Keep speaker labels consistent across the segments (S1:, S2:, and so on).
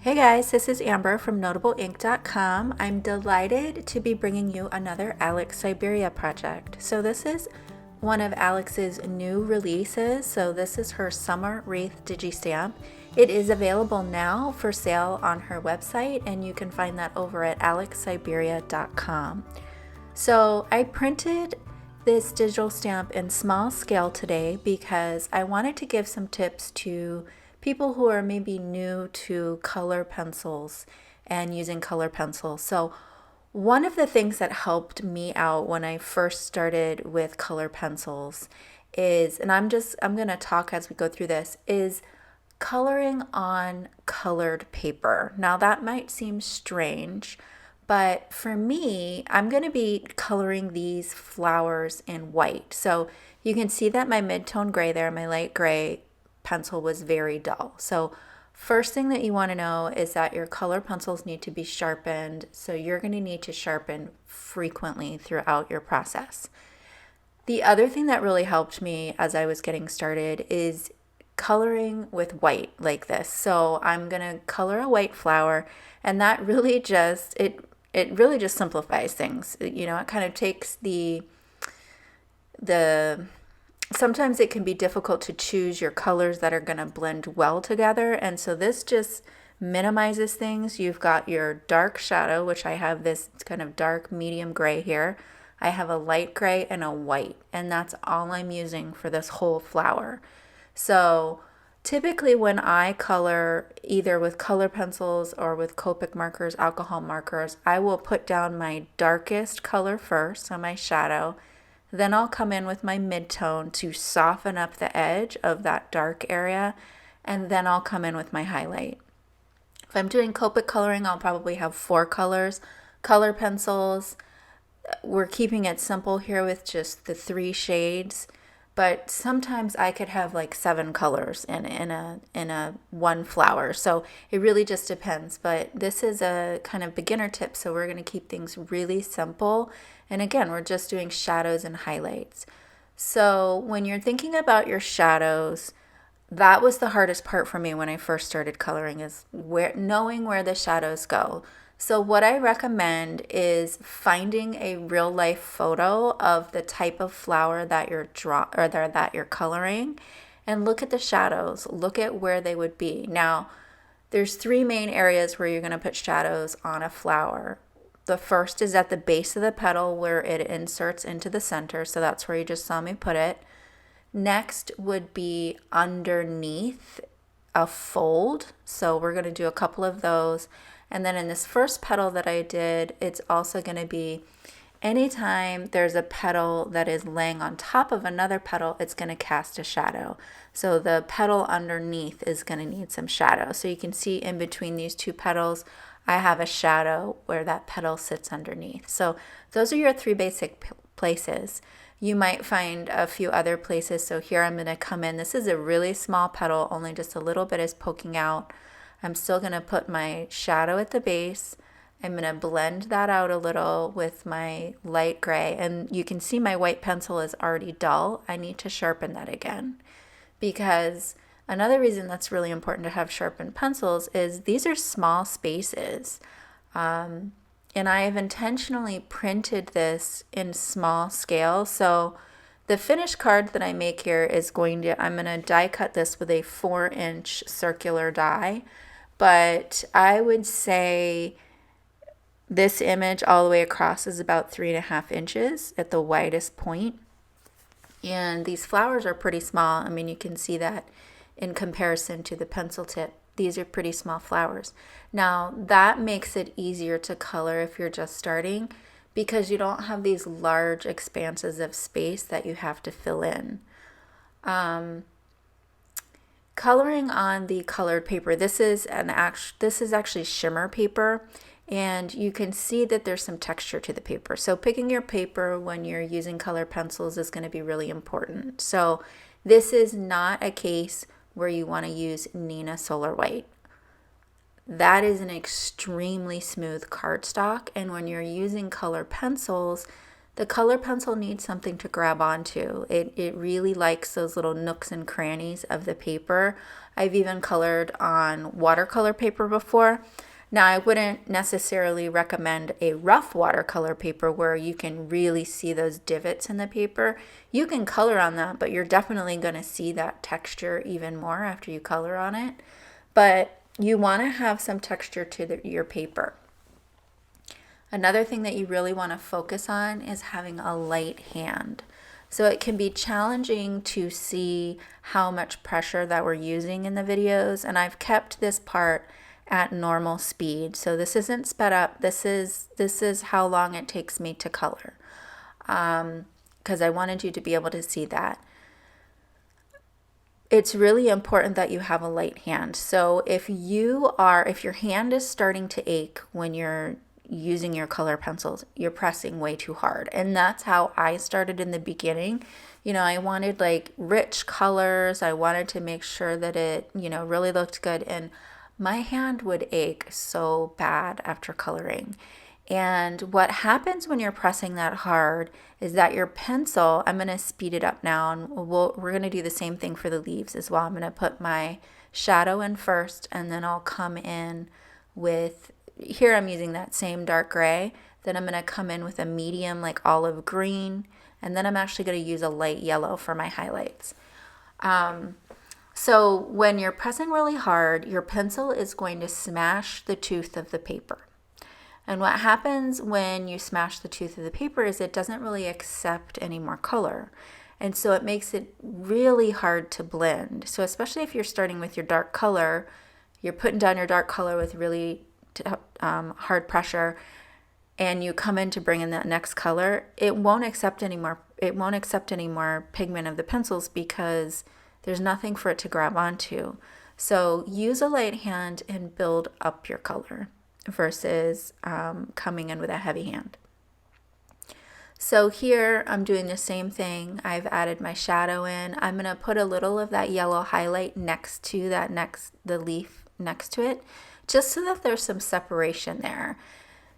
S1: Hey guys, this is Amber from NotableInk.com. I'm delighted to be bringing you another Alex Syberia project. So this is one of Alex's new releases. So this is her Summer Wreath Digi Stamp. It is available now for sale on her website, and you can find that over at alexsyberia.com. So I printed this digital stamp in small scale today because I wanted to give some tips to people who are maybe new to color pencils and using color pencils. So one of the things that helped me out when I first started with color pencils is, and I'm going to talk as we go through this, is coloring on colored paper. Now that might seem strange, but for me, I'm going to be coloring these flowers in white. So you can see that my mid-tone gray there, my light gray pencil was very dull. So first thing that you want to know is that your color pencils need to be sharpened. So you're going to need to sharpen frequently throughout your process. The other thing that really helped me as I was getting started is coloring with white like this. So I'm going to color a white flower, and that really just, it really just simplifies things. You know, it kind of takes the sometimes it can be difficult to choose your colors that are going to blend well together, and so this just minimizes things. You've got your dark shadow, which I have this kind of dark medium gray here. I have a light gray and a white, and that's all I'm using for this whole flower. So typically when I color either with color pencils or with Copic markers, alcohol markers, I will put down my darkest color first, so my shadow. Then I'll come in with my mid-tone to soften up the edge of that dark area, and then I'll come in with my highlight. If I'm doing Copic coloring, I'll probably have 4 colors. Color pencils, we're keeping it simple here with just the 3 shades, but sometimes I could have like 7 colors in a one flower. So it really just depends, but this is a kind of beginner tip, so we're going to keep things really simple. And again, we're just doing shadows and highlights. So when you're thinking about your shadows, that was the hardest part for me when I first started coloring, is knowing where the shadows go. So what I recommend is finding a real life photo of the type of flower that you're that you're coloring, and look at the shadows. Look at where they would be. Now, there's 3 main areas where you're going to put shadows on a flower. The first is at the base of the petal where it inserts into the center, so that's where you just saw me put it. Next would be underneath a fold, so we're going to do a couple of those. And then in this first petal that I did, it's also going to be anytime there's a petal that is laying on top of another petal, it's going to cast a shadow. So the petal underneath is going to need some shadow. So you can see in between these 2 petals, I have a shadow where that petal sits underneath. So those are your 3 basic places. You might find a few other places. So here I'm going to come in. This is a really small petal, only just a little bit is poking out. I'm still going to put my shadow at the base. I'm going to blend that out a little with my light gray. And you can see my white pencil is already dull. I need to sharpen that again, because another reason that's really important to have sharpened pencils is these are small spaces. And I have intentionally printed this in small scale. So the finished card that I make here is I'm going to die cut this with a 4-inch circular die. But I would say this image all the way across is about 3.5 inches at the widest point. And these flowers are pretty small. I mean, you can see that in comparison to the pencil tip. These are pretty small flowers. Now, that makes it easier to color if you're just starting, because you don't have these large expanses of space that you have to fill in. Coloring on the colored paper, this is actually shimmer paper, and you can see that there's some texture to the paper. So picking your paper when you're using color pencils is going to be really important. So this is not a case where you want to use Nina Solar White. That is an extremely smooth cardstock, and when you're using color pencils, the color pencil needs something to grab onto. It really likes those little nooks and crannies of the paper. I've even colored on watercolor paper before. Now, I wouldn't necessarily recommend a rough watercolor paper where you can really see those divots in the paper. You can color on that, but you're definitely going to see that texture even more after you color on it. But you want to have some texture to your paper. Another thing that you really want to focus on is having a light hand. So it can be challenging to see how much pressure that we're using in the videos, and I've kept this part at normal speed. So this isn't sped up. This is how long it takes me to color, because I wanted you to be able to see that. It's really important that you have a light hand. So if your hand is starting to ache when you're using your color pencils, you're pressing way too hard. And that's how I started in the beginning. I wanted like rich colors. I wanted to make sure that it, really looked good. And my hand would ache so bad after coloring. And what happens when you're pressing that hard is that your pencil, I'm going to speed it up now, and we're going to do the same thing for the leaves as well. I'm going to put my shadow in first, and then I'll come in with, here I'm using that same dark gray. Then I'm going to come in with a medium like olive green, and then I'm actually going to use a light yellow for my highlights. So when you're pressing really hard, your pencil is going to smash the tooth of the paper. And what happens when you smash the tooth of the paper is it doesn't really accept any more color. And so it makes it really hard to blend. So especially if you're starting with your dark color, you're putting down your dark color with really hard pressure, and you come in to bring in that next color, it won't accept any more pigment of the pencils because there's nothing for it to grab onto. So use a light hand and build up your color versus coming in with a heavy hand. So here I'm doing the same thing. I've added my shadow in. I'm going to put a little of that yellow highlight next to the leaf next to it, just so that there's some separation there.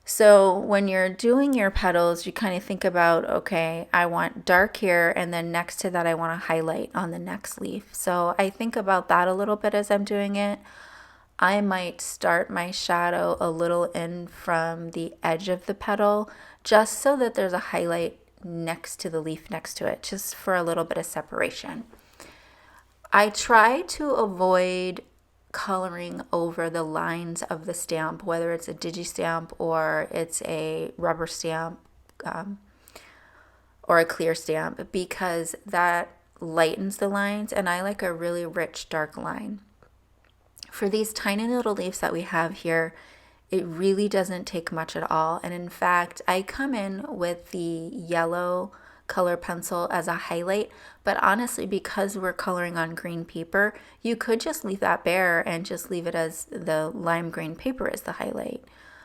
S1: So when you're doing your petals, you kind of think about, okay, I want dark here, and then next to that I want to highlight on the next leaf. So I think about that a little bit as I'm doing it. I might start my shadow a little in from the edge of the petal, just so that there's a highlight next to the leaf next to it, just for a little bit of separation. I try to avoid coloring over the lines of the stamp, whether it's a digi stamp or it's a rubber stamp or a clear stamp, because that lightens the lines, and I like a really rich dark line. For these tiny little leaves that we have here, it really doesn't take much at all. And in fact, I come in with the yellow color pencil as a highlight, but honestly, because we're coloring on green paper, you could just leave that bare and just leave it as the lime green paper as the highlight.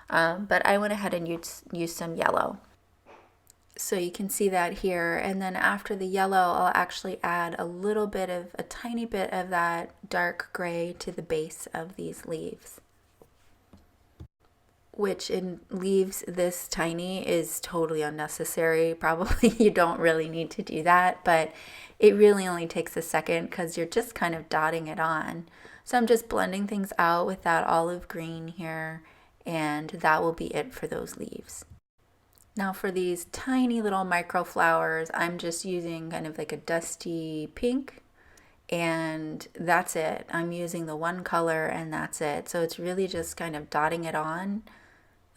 S1: But I went ahead and used some yellow. So you can see that here. And then after the yellow, I'll actually add a tiny bit of that dark gray to the base of these leaves, which in leaves this tiny is totally unnecessary. Probably you don't really need to do that, but it really only takes a second because you're just kind of dotting it on. So I'm just blending things out with that olive green here, and that will be it for those leaves. Now for these tiny little micro flowers, I'm just using kind of like a dusty pink, and that's it. I'm using the one color and that's it. So it's really just kind of dotting it on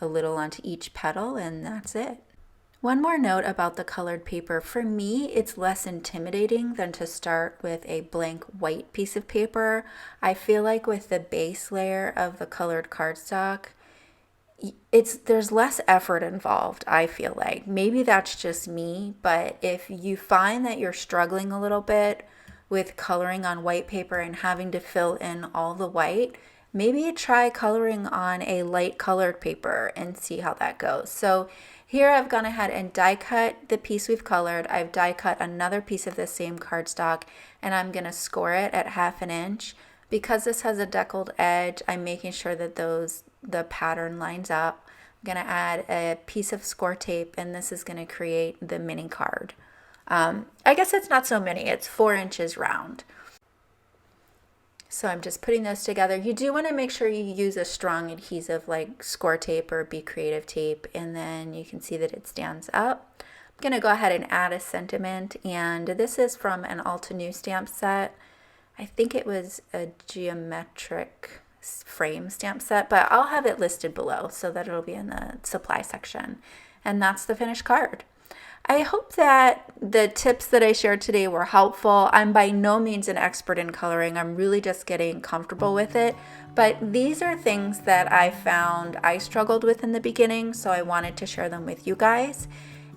S1: a little onto each petal, and that's it. One more note about the colored paper. For me, it's less intimidating than to start with a blank white piece of paper. I feel like with the base layer of the colored cardstock, there's less effort involved, I feel like. Maybe that's just me, but if you find that you're struggling a little bit with coloring on white paper and having to fill in all the white, maybe try coloring on a light colored paper and see how that goes. So here I've gone ahead and die cut the piece we've colored. I've die cut another piece of the same cardstock, and I'm going to score it at 1/2 inch. Because this has a deckled edge, I'm making sure that the pattern lines up. I'm going to add a piece of score tape, and this is going to create the mini card. I guess it's not so many, it's 4 inches round. So I'm just putting those together. You do want to make sure you use a strong adhesive like score tape or Be Creative tape, and then you can see that it stands up. I'm going to go ahead and add a sentiment, and this is from an Altenew stamp set. I think it was a geometric frame stamp set, but I'll have it listed below so that it'll be in the supply section. And that's the finished card. I hope that the tips that I shared today were helpful. I'm by no means an expert in coloring. I'm really just getting comfortable with it. But these are things that I found I struggled with in the beginning, so I wanted to share them with you guys.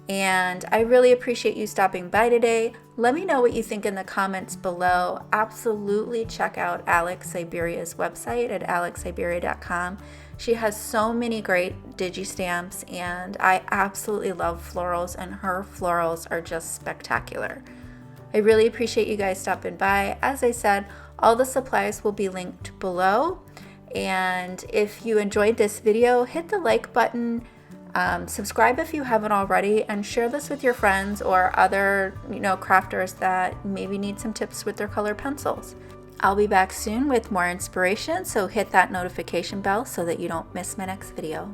S1: And I really appreciate you stopping by today. Let me know what you think in the comments below. Absolutely check out Alex Syberia's website at alexsyberia.com. She has so many great digi stamps, and I absolutely love florals, and her florals are just spectacular. I really appreciate you guys stopping by. As I said, all the supplies will be linked below. And if you enjoyed this video, hit the like button. Subscribe if you haven't already, and share this with your friends or other crafters that maybe need some tips with their colored pencils. I'll be back soon with more inspiration, so hit that notification bell so that you don't miss my next video.